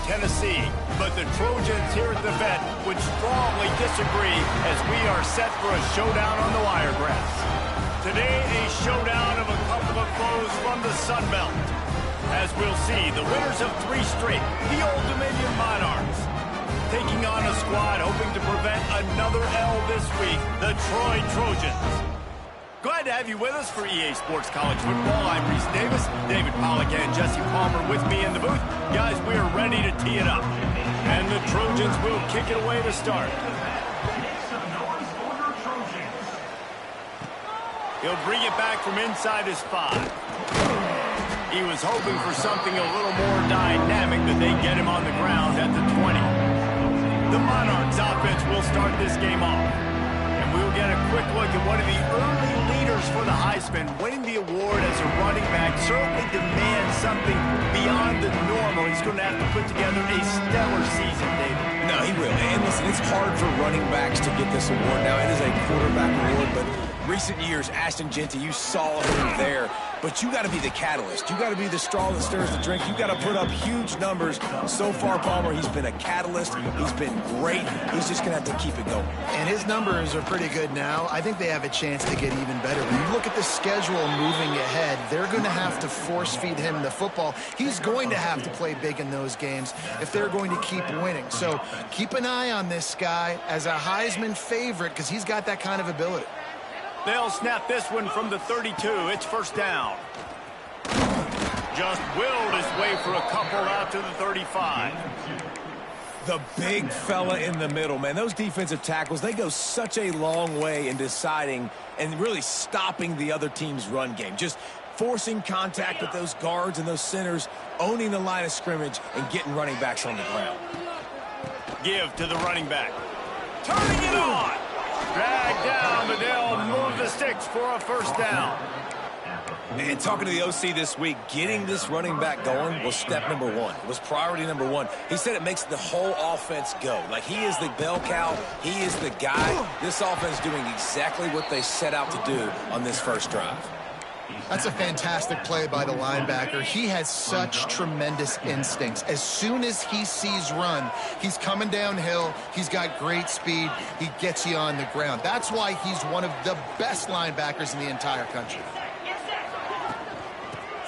Tennessee. But the Trojans here at the vet would strongly disagree as we are set for a showdown on the wiregrass. Today, a showdown of a couple of foes from the Sun Belt. As we'll see, the winners of 3 straight, the Old Dominion Monarchs, taking on a squad hoping to prevent another L this week, the Troy Trojans. Glad to have you with us for EA Sports College Football. I'm Reese Davis, David Pollack, and Jesse Palmer with me in the booth. Guys, we are ready to tee it up. And the Trojans will kick it away to start. He'll bring it back from inside his 5. He was hoping for something a little more dynamic, but they get him on the ground at the 20. The Monarchs offense will start this game off. And we'll get a quick look at one of the early leaders for the Heisman. Winning the award as a running back certainly demands something beyond the normal. He's going to have to put together a stellar season, David. No, he will. And listen, it's hard for running backs to get this award. Now, it is a quarterback award, but recent years, Ashton Jeanty, you saw him there. But you got to be the catalyst. You got to be the straw that stirs the drink. You got to put up huge numbers. So far, Palmer, he's been a catalyst. He's been great. He's just going to have to keep it going. And his numbers are pretty good now. I think they have a chance to get even better. When you look at the schedule moving ahead, they're going to have to force-feed him the football. He's going to have to play big in those games if they're going to keep winning. So keep an eye on this guy as a Heisman favorite because he's got that kind of ability. They'll snap this one from the 32. It's first down. Just willed his way for a couple out to the 35. The big fella in the middle, man. Those defensive tackles, they go such a long way in deciding and really stopping the other team's run game. Just forcing contact with those guards and those centers, owning the line of scrimmage, and getting running backs on the ground. Give to the running back. Turning it on. Drag down, but they'll move the sticks for a first down. And talking to the OC this week, getting this running back going was step number 1. It was priority number 1. He said it makes the whole offense go. Like, he is the bell cow. He is the guy. This offense doing exactly what they set out to do on this first drive. That's a fantastic play by the linebacker. He has such tremendous instincts. As soon as he sees run, he's coming downhill. He's got great speed. He gets you on the ground. That's why he's one of the best linebackers in the entire country.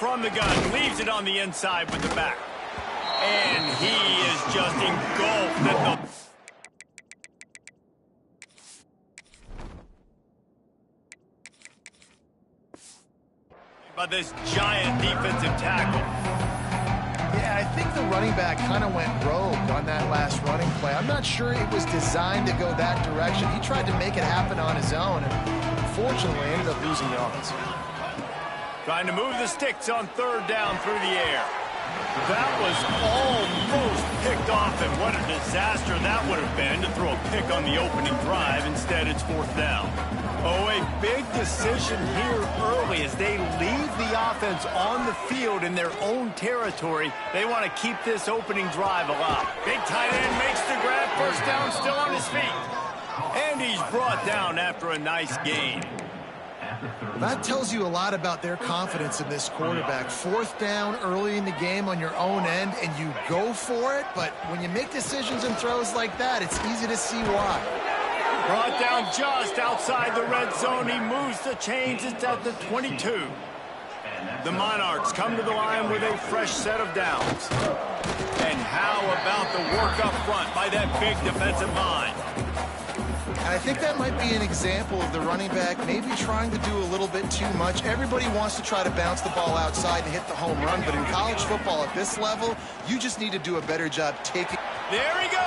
From the gun, leaves it on the inside with the back. And he is just engulfed at the... by this giant defensive tackle. Yeah, I think the running back kind of went rogue on that last running play. I'm not sure it was designed to go that direction. He tried to make it happen on his own, and unfortunately ended up losing yards. Trying to move the sticks on third down through the air. That was almost picked off, and what a disaster that would have been to throw a pick on the opening drive. Instead, it's fourth down. Oh, a big decision here early as they leave the offense on the field in their own territory. They want to keep this opening drive alive. Big tight end makes the grab. First down, still on his feet. And he's brought down after a nice gain. That tells you a lot about their confidence in this quarterback. Fourth down early in the game on your own end, and you go for it. But when you make decisions and throws like that, it's easy to see why. Brought down just outside the red zone. He moves the chains. It's at the 22. The Monarchs come to the line with a fresh set of downs. And how about the work up front by that big defensive line? And I think that might be an example of the running back maybe trying to do a little bit too much. Everybody wants to try to bounce the ball outside and hit the home run, but in college football at this level, you just need to do a better job taking... There he goes!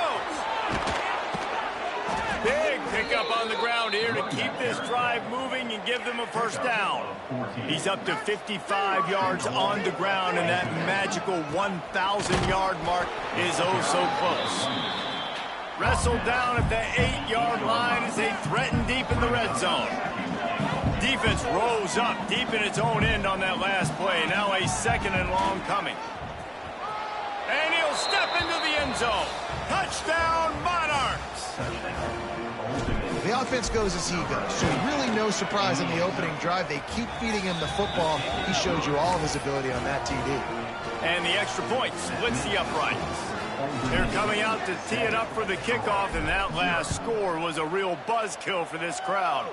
Big pickup on the ground here to keep this drive moving and give them a first down. He's up to 55 yards on the ground, and that magical 1,000-yard mark is oh so close. Wrestled down at the 8-yard line as they threaten deep in the red zone. Defense rose up deep in its own end on that last play. Now a second and long coming. And he'll step into the end zone. Touchdown, Monarchs! The offense goes as he goes, so really no surprise in the opening drive. They keep feeding him the football. He showed you all of his ability on that TD. And the extra point splits the uprights. They're coming out to tee it up for the kickoff, and that last score was a real buzzkill for this crowd.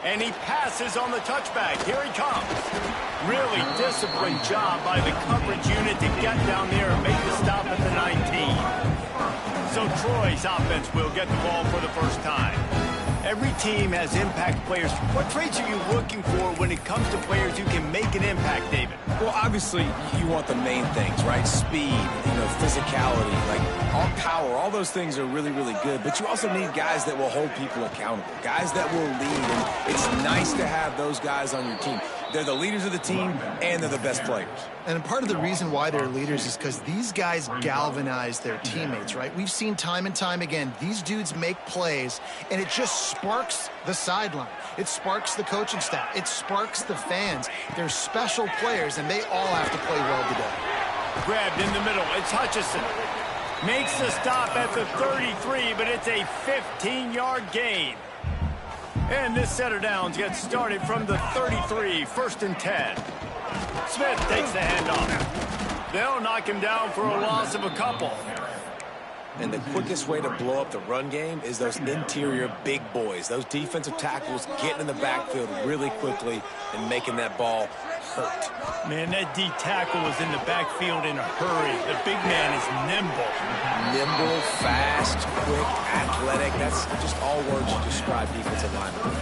And he passes on the touchback. Here he comes. Really disciplined job by the coverage unit to get down there and make the stop at the 19. So Troy's offense will get the ball for the first time. Every team has impact players. What traits are you looking for when it comes to players who can make an impact, David? Well, obviously, you want the main things, right? Speed, physicality, like all power, all those things are really, really good. But you also need guys that will hold people accountable, guys that will lead. And it's nice to have those guys on your team. They're the leaders of the team, and they're the best players. And part of the reason why they're leaders is because these guys galvanize their teammates, right? We've seen time and time again, these dudes make plays, and it just sparks the sideline. It sparks the coaching staff. It sparks the fans. They're special players, and they all have to play well today. Grabbed in the middle. It's Hutchinson. Makes the stop at the 33, but it's a 15-yard gain. And this set of downs gets started from the 33, 1st and 10. Smith takes the handoff. They'll knock him down for a loss of a couple. And the quickest way to blow up the run game is those interior big boys, those defensive tackles getting in the backfield really quickly and making that ball hurt. Man, that D tackle was in the backfield in a hurry. The big man is nimble. Nimble, fast, quick, athletic. That's just all words to describe defensive linemen.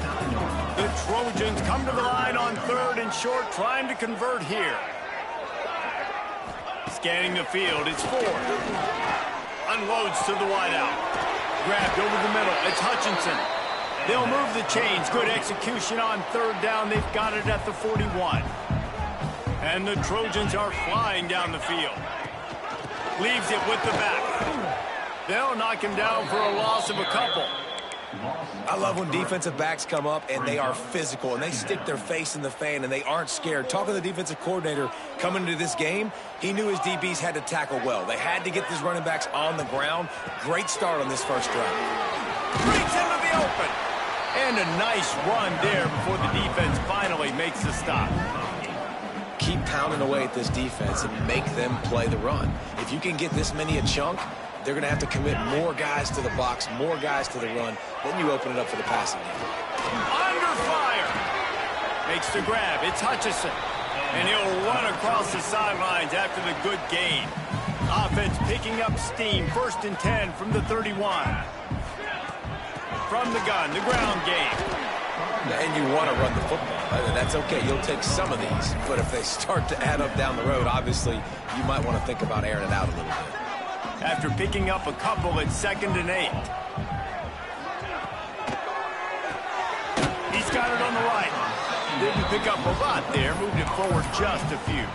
The Trojans come to the line on 3rd and short, trying to convert here. Scanning the field, it's Ford. Unloads to the wideout. Grabbed over the middle. It's Hutchinson. They'll move the chains. Good execution on 3rd down. They've got it at the 41. And the Trojans are flying down the field. Leaves it with the back. They'll knock him down for a loss of a couple. I love when defensive backs come up and they are physical and they stick their face in the fan and they aren't scared. Talking to the defensive coordinator coming into this game, he knew his DBs had to tackle well. They had to get these running backs on the ground. Great start on this first drive. Breaks into the open. And a nice run there before the defense finally makes the stop. Keep pounding away at this defense and make them play the run. If you can get this many a chunk, they're going to have to commit more guys to the box, more guys to the run. Then you open it up for the passing game. Under fire. Makes the grab. It's Hutchinson. And he'll run across the sidelines after the good gain. Offense picking up steam. 1st and 10 from the 31. From the gun, the ground game. And you want to run the football. That's okay. You'll take some of these. But if they start to add up down the road, obviously, you might want to think about airing it out a little bit. After picking up a couple at 2nd and 8. He's got it on the right. Didn't pick up a lot there. Moved it forward just a few.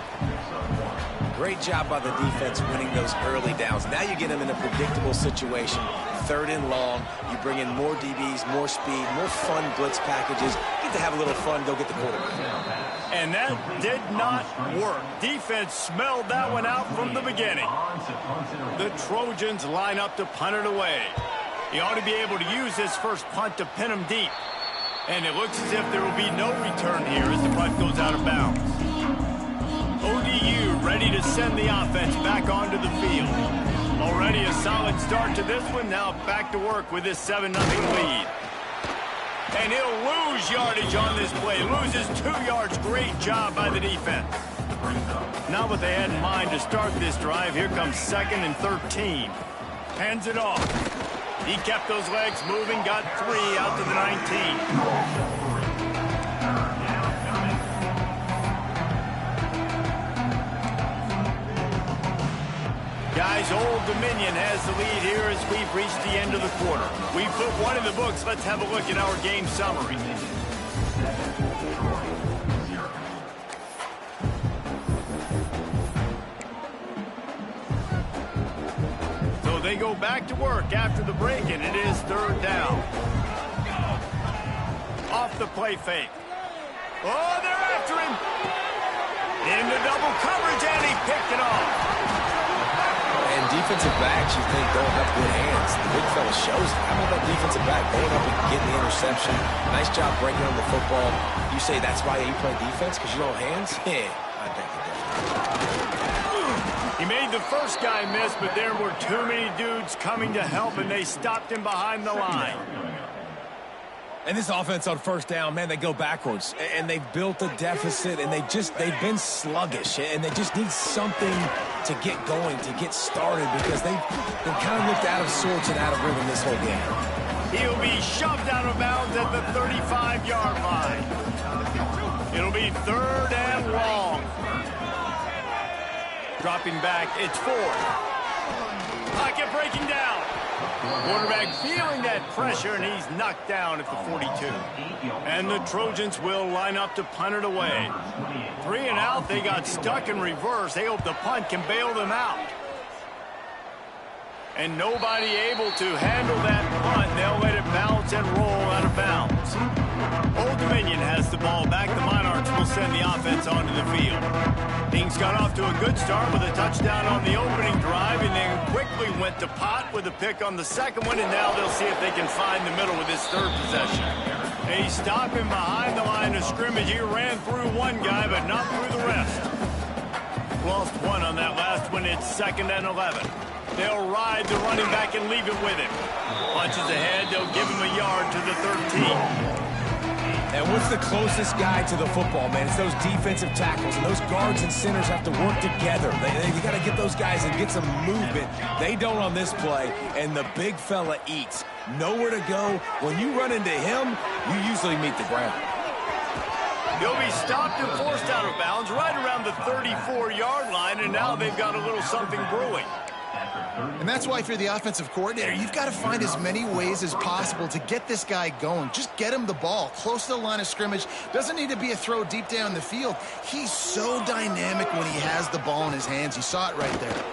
Great job by the defense winning those early downs. Now you get them in a predictable situation. 3rd and long. You bring in more DBs, more speed, more fun blitz packages. You get to have a little fun, go get the quarterback. And that did not work. Defense smelled that one out from the beginning. The Trojans line up to punt it away. He ought to be able to use this first punt to pin him deep. And it looks as if there will be no return here as the punt goes out of bounds. ODU ready to send the offense back onto the field. Already a solid start to this one. Now back to work with this 7-0 lead. And he'll lose yardage on this play. Loses 2 yards. Great job by the defense. Not what they had in mind to start this drive. Here comes 2nd and 13. Hands it off. He kept those legs moving. Got 3 out to the 19. Guys, Old Dominion has the lead here as we've reached the end of the quarter. We put one in the books. Let's have a look at our game summary. So they go back to work after the break, and it is 3rd down. Off the play fake. Oh, they're after him. Into double coverage, and he picked it off. And defensive backs, you think, don't have good hands. The big fella shows it. How about that defensive back going up and getting the interception? Nice job breaking on the football. You say that's why you play defense, because you don't have hands? Yeah, I think you do. He made the first guy miss, but there were too many dudes coming to help, and they stopped him behind the line. And this offense on first down, man, they go backwards. And they've built a deficit, and they've been sluggish. And they just need something to get going, to get started, because they've kind of looked out of sorts and out of rhythm this whole game. He'll be shoved out of bounds at the 35-yard line. It'll be 3rd and long. Dropping back, it's 4th. Pocket breaking down. Quarterback feeling that pressure, and he's knocked down at the 42. And the Trojans will line up to punt it away. 3 and out, they got stuck in reverse. They hope the punt can bail them out. And nobody able to handle that punt. They'll let it bounce and roll out of bounds. Old Dominion has the ball back. The Monarchs will send the offense onto the field. Things got off to a good start with a touchdown on the opening drive, and then quickly went to pot with a pick on the second one, and now they'll see if they can find the middle with this 3rd possession. They stop him behind the line of scrimmage. He ran through one guy, but not through the rest. Lost one on that last one. It's 2nd and 11. They'll ride the running back and leave it with him. Punches ahead. They'll give him a yard to the 13. And what's the closest guy to the football, man? It's those defensive tackles, and those guards and centers have to work together. You got to get those guys and get some movement. They don't on this play, and the big fella eats. Nowhere to go. When you run into him, you usually meet the ground. He'll be stopped and forced out of bounds right around the 34-yard line, and now they've got a little something brewing. And that's why if you're the offensive coordinator, you've got to find as many ways as possible to get this guy going. Just get him the ball close to the line of scrimmage. Doesn't need to be a throw deep down the field. He's so dynamic when he has the ball in his hands. You saw it right there.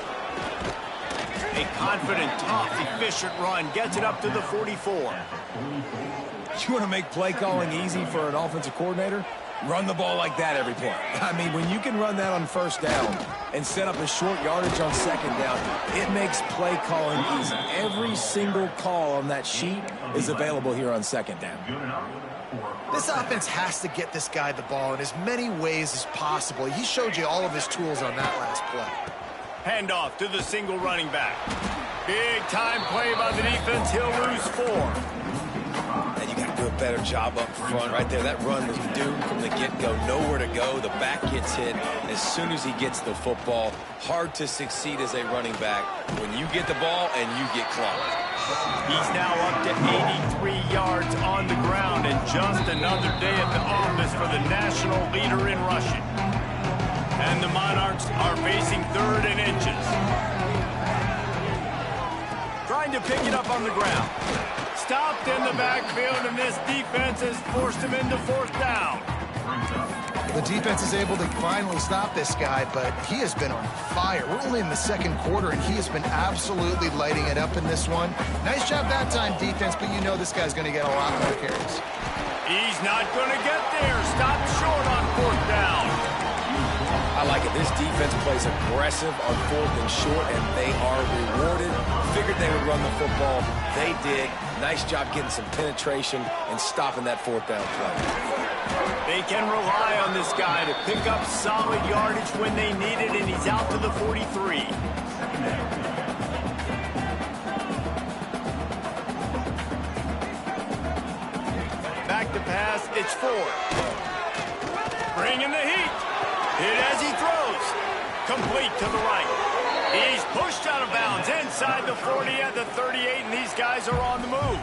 A confident, tough, efficient run gets it up to the 44. You want to make play calling easy for an offensive coordinator? Run the ball like that every play. I mean, when you can run that on first down and set up a short yardage on second down, it makes play calling easy. Every single call on that sheet is available here on second down. This offense has to get this guy the ball in as many ways as possible. He showed you all of his tools on that last play. Handoff to the single running back. Big time play by the defense. He'll lose 4. And you got to do a better job up front right there. That run was doomed from the get-go. Nowhere to go. The back gets hit as soon as he gets the football. Hard to succeed as a running back when you get the ball and you get clocked. He's now up to 83 yards on the ground, and just another day at the office for the national leader in rushing. And the Monarchs are facing 3rd and inches. Trying to pick it up on the ground. Stopped in the backfield, and this defense has forced him into 4th down. The defense is able to finally stop this guy, but he has been on fire. We're only in the 2nd quarter, and he has been absolutely lighting it up in this one. Nice job that time, defense, but you know this guy's going to get a lot more carries. He's not going to get there. Stopped short on 4th down. I like it. This defense plays aggressive on 4th and short, and they are rewarded. Figured they would run the football. They did. Nice job getting some penetration and stopping that 4th down play. They can rely on this guy to pick up solid yardage when they need it, and he's out to the 43. Back to pass, it's 4. Bringing the heat. Hit as he throws. Complete to the right. He's pushed out of bounds inside the 40 at the 38, and these guys are on the move.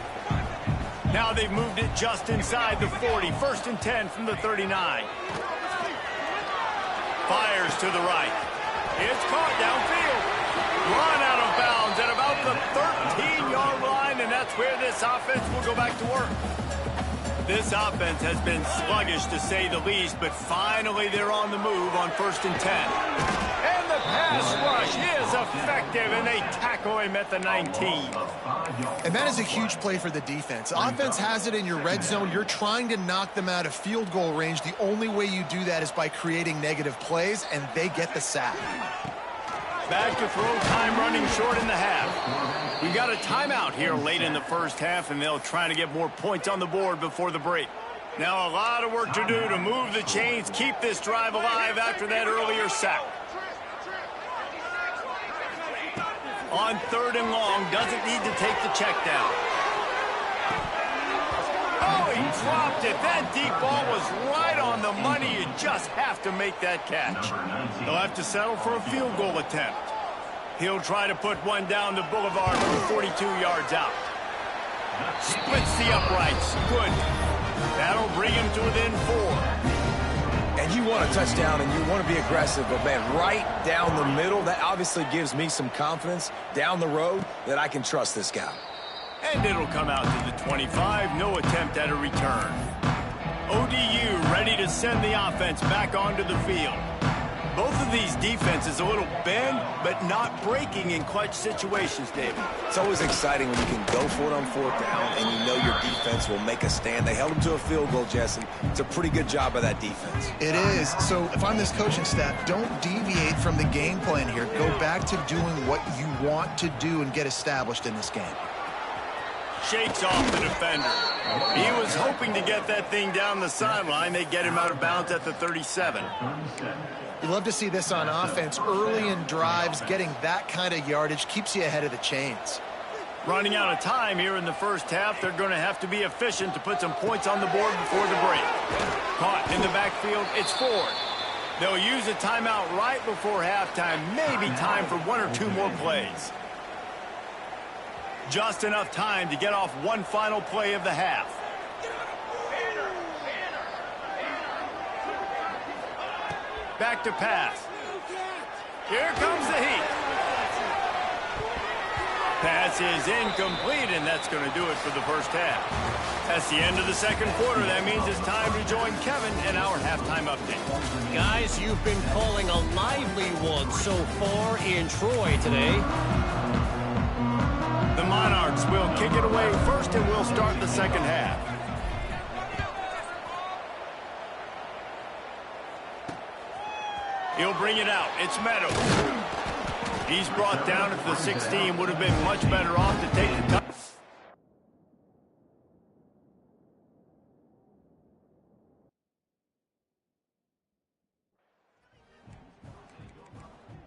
Now they've moved it just inside the 40. 1st and 10 from the 39. Fires to the right. It's caught downfield. Run out of bounds at about the 13-yard line, and that's where this offense will go back to work. This offense has been sluggish, to say the least, but finally they're on the move on 1st and 10. And the pass rush is effective, and they tackle him at the 19. And that is a huge play for the defense. Offense has it in your red zone. You're trying to knock them out of field goal range. The only way you do that is by creating negative plays, and they get the sack. Back to throw time, running short in the half. We got a timeout here late in the first half, and they'll try to get more points on the board before the break. Now a lot of work to do to move the chains, keep this drive alive after that earlier sack. On 3rd and long, doesn't need to take the check down. Oh, he dropped it. That deep ball was right on the money. You just have to make that catch. They'll have to settle for a field goal attempt. He'll try to put one down the boulevard from 42 yards out. Splits the uprights. Good. That'll bring him to within 4. And you want a touchdown and you want to be aggressive, but man, right down the middle, that obviously gives me some confidence down the road that I can trust this guy. And it'll come out to the 25. No attempt at a return. ODU ready to send the offense back onto the field. Both of these defenses a little bend, but not breaking in clutch situations, David. It's always exciting when you can go for it on 4th down and you know your defense will make a stand. They held them to a field goal, Jesse. It's a pretty good job by that defense. It is. So if I'm this coaching staff, don't deviate from the game plan here. Go back to doing what you want to do and get established in this game. Shakes off the defender. He was hoping to get that thing down the sideline. They get him out of bounds at the 37. You love to see this on offense. Early in drives, getting that kind of yardage keeps you ahead of the chains. Running out of time here in the first half. They're going to have to be efficient to put some points on the board before the break. Caught in the backfield. It's 4th. They'll use a timeout right before halftime. Maybe time for 1 or 2 more plays. Just enough time to get off one final play of the half. Back to pass. Here comes the heat. Pass is incomplete, and that's going to do it for the first half. That's the end of the second quarter. That means it's time to join Kevin in our halftime update. Guys, you've been calling a lively one so far in Troy today. The Monarchs will kick it away first, and we'll start the second half. He'll bring it out. It's Meadows. He's brought down at the 16. Would have been much better off to take the touch.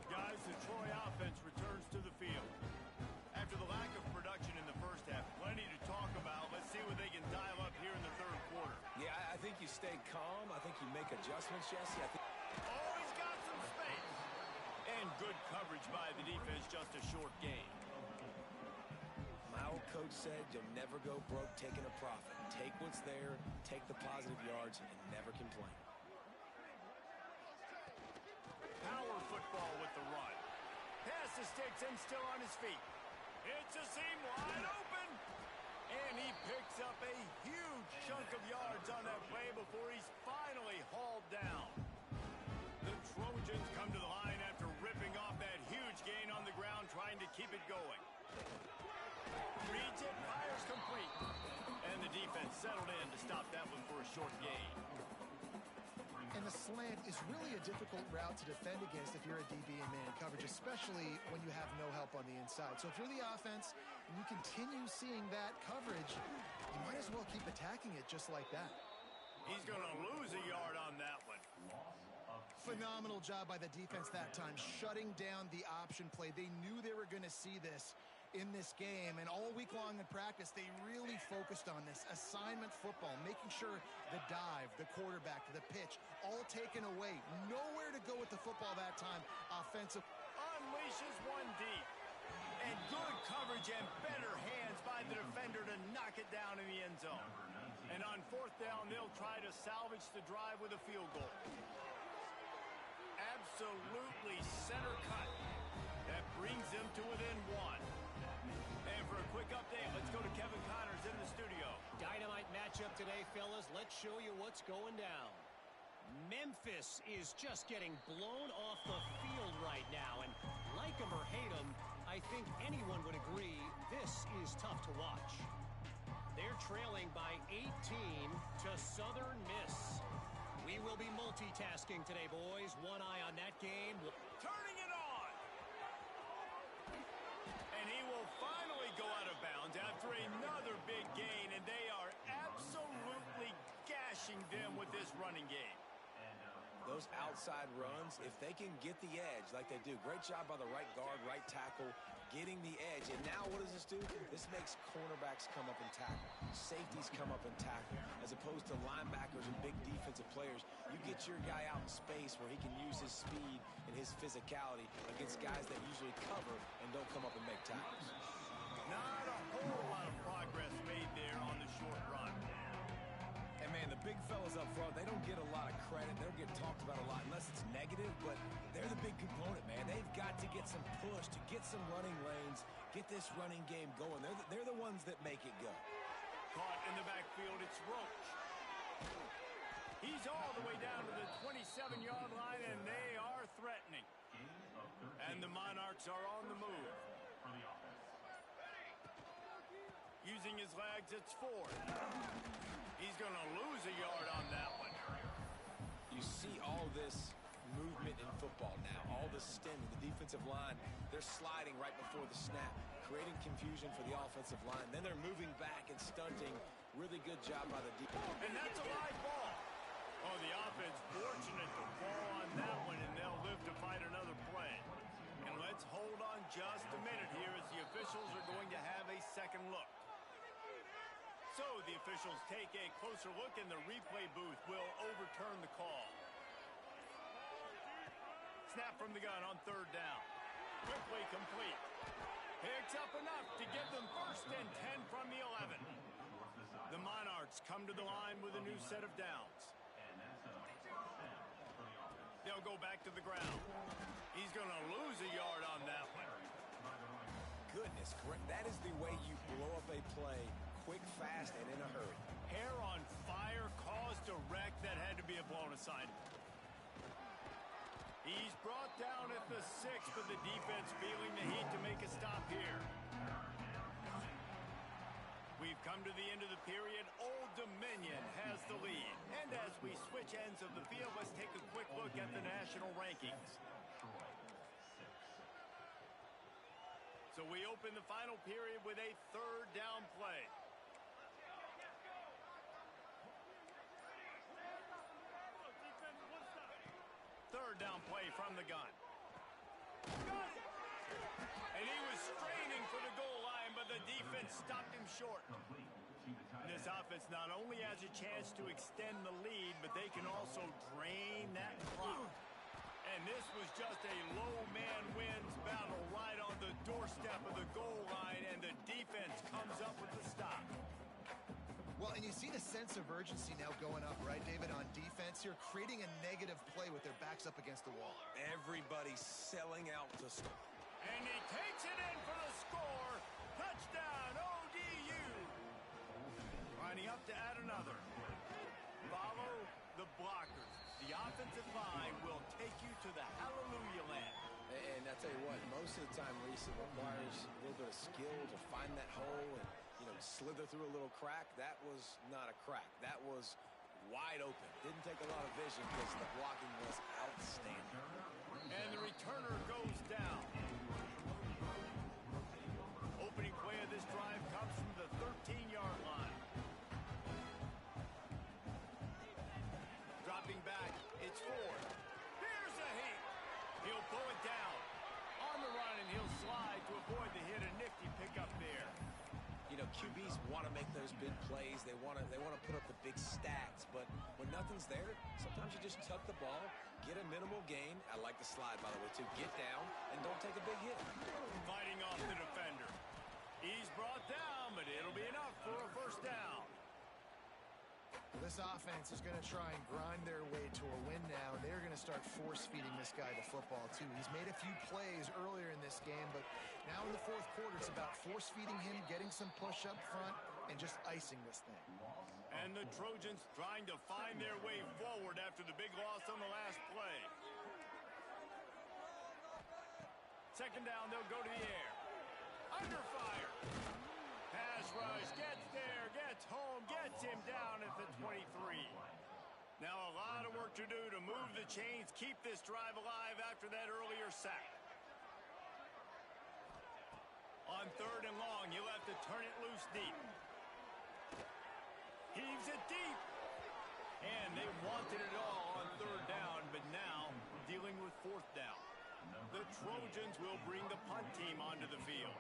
Guys, the Troy offense returns to the field. After the lack of production in the first half, plenty to talk about. Let's see what they can dial up here in the third quarter. Yeah, I think you stay calm. I think you make adjustments, Jesse. Oh, he's got some space. And good coverage by the defense, just a short gain. My old coach said you'll never go broke taking a profit. Take what's there, take the positive yards, and never complain. Power football with the run. Pass the sticks and still on his feet. It's a seam wide open. And he picks up a huge chunk of yards on that play before he's finally hauled down. The Trojans come to the line after ripping off that huge gain on the ground, trying to keep it going. Reads it, fires complete. And the defense settled in to stop that one for a short gain. And the slant is really a difficult route to defend against if you're a DB in man coverage, especially when you have no help on the inside. So if you're the offense and you continue seeing that coverage, you might as well keep attacking it just like that. He's going to lose a yard on that one. Phenomenal job by the defense that time, shutting down the option play. They knew they were going to see this in this game, and all week long in practice, they really focused on this assignment football, making sure the dive, the quarterback, the pitch, all taken away. Nowhere to go with the football that time. Offensive. Unleashes one deep. And good coverage and better hands by the defender to knock it down in the end zone. And on 4th down, they'll try to salvage the drive with a field goal. Absolutely center cut. That brings them to within 1. And for a quick update, let's go to Kevin Connors in the studio. Dynamite matchup today, fellas. Let's show you what's going down. Memphis is just getting blown off the field right now. And like them or hate them, I think anyone would agree this is tough to watch. They're trailing by 18 to Southern Miss. We will be multitasking today, boys. One eye on that game. Turning it on. And he will finally go out of bounds after another big gain, and they are absolutely gashing them with this running game. those outside runs, if they can get the edge like they do, great job by the right guard, right tackle, getting the edge. And now what does this do? This makes cornerbacks come up and tackle. Safeties come up and tackle. As opposed to linebackers and big defensive players, you get your guy out in space where he can use his speed and his physicality against guys that usually cover and don't come up and make tackles. Not a whole lot of progress made there on the short run. And, man, the big fellas up front, they don't get a lot of credit. They don't get talked about a lot unless it's negative, but they're the big component, man. They've got to get some push, to get some running lanes, get this running game going. They're the ones that make it go. Caught in the backfield, it's Roach. He's all the way down to the 27-yard line, and they are threatening. And the Monarchs are on the move. Using his legs, it's Ford. He's going to lose a yard on that one. You see all this movement in football now, all the stemming, the defensive line, they're sliding right before the snap, creating confusion for the offensive line. Then they're moving back and stunting. Really good job by the defense. And that's a live ball. Oh, the offense fortunate to fall on that one, and they'll live to fight another play. And let's hold on just a minute here as the officials are going to have a second look. So the officials take a closer look, and the replay booth will overturn the call. Snap from the gun on third down. Quickly complete. Picks up enough to give them 1st and 10 from the 11. The Monarchs come to the line with a new set of downs. They'll go back to the ground. He's going to lose a yard on that one. Goodness, correct. That is the way you blow up a play. Quick, fast, and in a hurry. Hair on fire, caused a wreck that had to be a blown assignment. He's brought down at the 6, but the defense feeling the heat to make a stop here. We've come to the end of the period. Old Dominion has the lead. And as we switch ends of the field, let's take a quick look at the national rankings. So we open the final period with a 3rd down play. Third down play from the gun. And he was straining for the goal line, but the defense stopped him short. This offense not only has a chance to extend the lead, but they can also drain that clock. And this was just a low man wins battle right on the doorstep of the goal line, and the defense comes up with the stop. Well, and you see the sense of urgency now going up, right, David, on defense here, creating a negative play with their backs up against the wall. Everybody's selling out to score. And he takes it in for the score. Touchdown, ODU. Lining up to add another. Follow the blockers. The offensive line will take you to the hallelujah land. And I tell you what, most of the time, Reese, it requires a little bit of skill to find that hole and, slither through a little crack. That was not a crack. That was wide open. Didn't take a lot of vision because the blocking was outstanding. And the returner goes down. Opening play of this drive comes from the 13-yard line. Dropping back, it's Ford. Here's a hit. He'll pull it down. On the run, and he'll slide to avoid the hit. A nifty pickup there. QBs want to make those big plays. They want to put up the big stats. But when nothing's there, sometimes you just tuck the ball, get a minimal gain. I like the slide, by the way, too. Get down and don't take a big hit. Fighting off the defender. He's brought down, but it'll be enough for a 1st down. This offense is going to try and grind their way to a win now. They're going to start force-feeding this guy the football, too. He's made a few plays earlier in this game, but now in the 4th quarter, it's about force-feeding him, getting some push up front, and just icing this thing. And the Trojans trying to find their way forward after the big loss on the last play. 2nd down, they'll go to the air. Under fire. Pass rush, gets there, gets home, gets him down at the 23. Now a lot of work to do to move the chains, keep this drive alive after that earlier sack. On 3rd and long, you'll have to turn it loose deep. Heaves it deep. And they wanted it all on third down, but now dealing with fourth down. The Trojans will bring the punt team onto the field.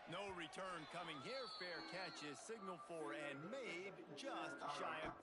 No return coming here. Fair catch is signaled for and made just shy of...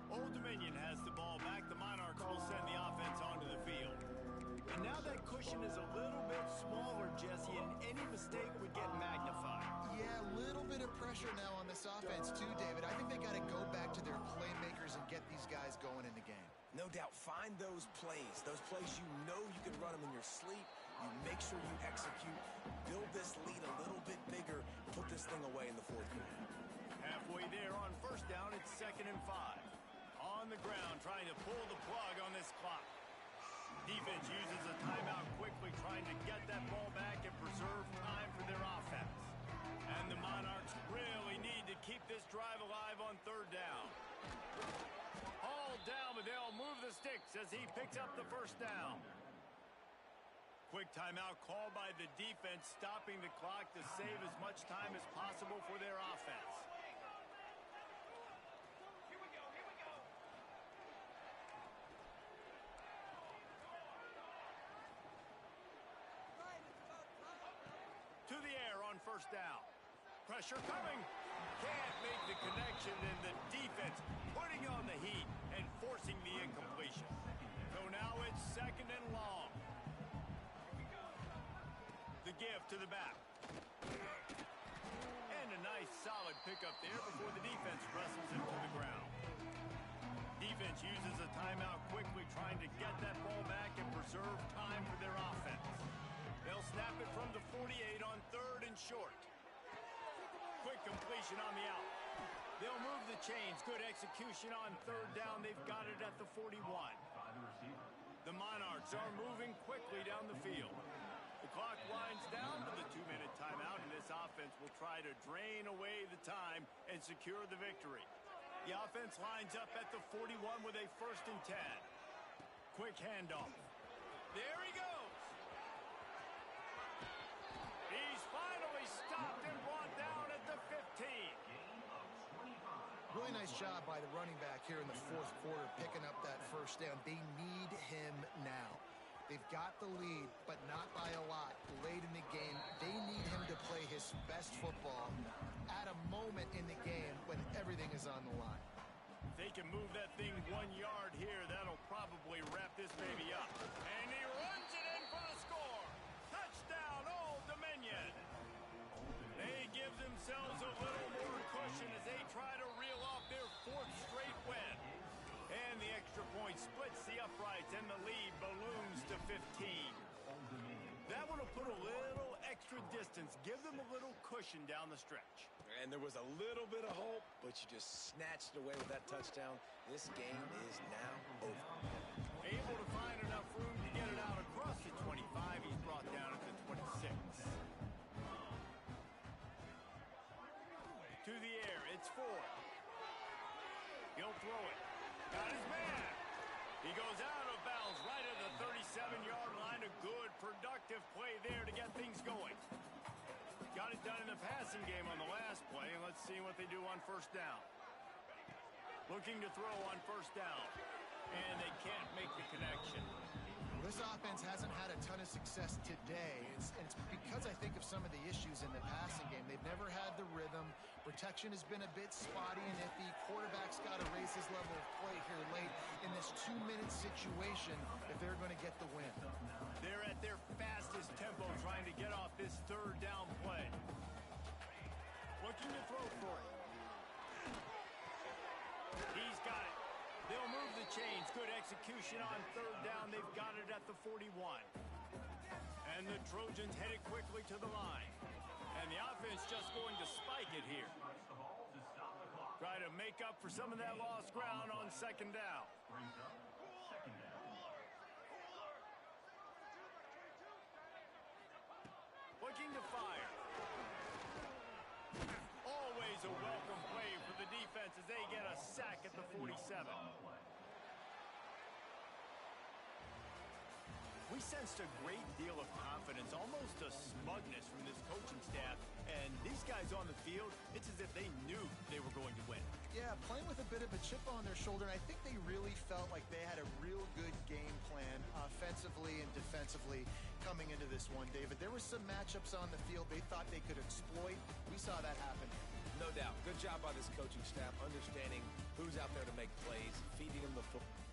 Old Dominion has the ball back. The Monarchs will send the offense onto the field. And now that cushion is a little bit smaller, Jesse, and any mistake would get magnified. Yeah, a little bit of pressure now on this offense too, David. I think they got to go back to their playmakers and get these guys going in the game. No doubt. Find those plays you know you can run them in your sleep. You make sure you execute. Build this lead a little bit bigger. Put this thing away in the fourth quarter. Halfway there on first down, it's 2nd and 5. On the ground, trying to pull the plug on this clock. Defense uses a timeout quickly, trying to get that ball back and preserve time for their offense. And the Monarchs really need to keep this drive alive on third down. Hauled down, but they'll move the sticks as he picks up the first down. Quick timeout called by the defense, stopping the clock to save as much time as possible for their offense. To the air on first down. Pressure coming. Can't make the connection, and the defense putting on the heat and forcing the incompletion. So now it's 2nd and long. The give to the back. And a nice solid pickup there before the defense wrestles him to the ground. Defense uses a timeout quickly, trying to get that ball back and preserve time for their offense. They'll snap it from the 48 on 3rd and short. Quick completion on the out. They'll move the chains. Good execution on 3rd down. They've got it at the 41. The Monarchs are moving quickly down the field. The clock winds down to the 2-minute timeout, and this offense will try to drain away the time and secure the victory. The offense lines up at the 41 with a 1st and 10. Quick handoff. There he goes. He's finally stopped and brought down at the 15. Really nice job by the running back here in the fourth quarter, picking up that first down. They need him now. They've got the lead, but not by a lot. Late in the game, they need him to play his best football at a moment in the game when everything is on the line. If they can move that thing 1 yard here, that'll probably wrap this baby up. And he runs it in for the score. Touchdown, Old Dominion. They give themselves a little more cushion as they try to reel off their 4th straight win. And the extra point splits the uprights, and the lead balloons to 15. That one will put a little extra distance, give them a little cushion down the stretch. And there was a little bit of hope, but you just snatched it away with that touchdown. This game is now over. Able to find enough room to get it out across the 25. He's brought down at the 26. To the air, it's Ford. He'll throw it. Got his man. He goes out of bounds right at the 37-yard line. A good, productive play there to get things going. Got it done in the passing game on the last play, and let's see what they do on first down. Looking to throw on first down, and they can't make the connection. This offense hasn't had a ton of success today. It's because I think of some of the issues in the passing game. They've never had the rhythm. Protection has been a bit spotty and iffy. Quarterback's got to raise his level of play here late in this 2-minute situation if they're going to get the win. They're at their fastest tempo trying to get off this 3rd down play. Looking to throw for it. He's got it. They'll move the chains. Good execution on third down. They've got it at the 41. And the Trojans headed quickly to the line. And the offense just going to spike it here. Try to make up for some of that lost ground on second down. Looking to fire. Always a welcome play for the defense as they get a sack at the 47. We sensed a great deal of confidence, almost a smugness from this coaching staff. And these guys on the field, it's as if they knew they were going to win. Yeah, playing with a bit of a chip on their shoulder, and I think they really felt like they had a real good game plan offensively and defensively coming into this one, David. There were some matchups on the field they thought they could exploit. We saw that happen. No doubt. Good job by this coaching staff understanding who's out there to make plays, feeding them the football.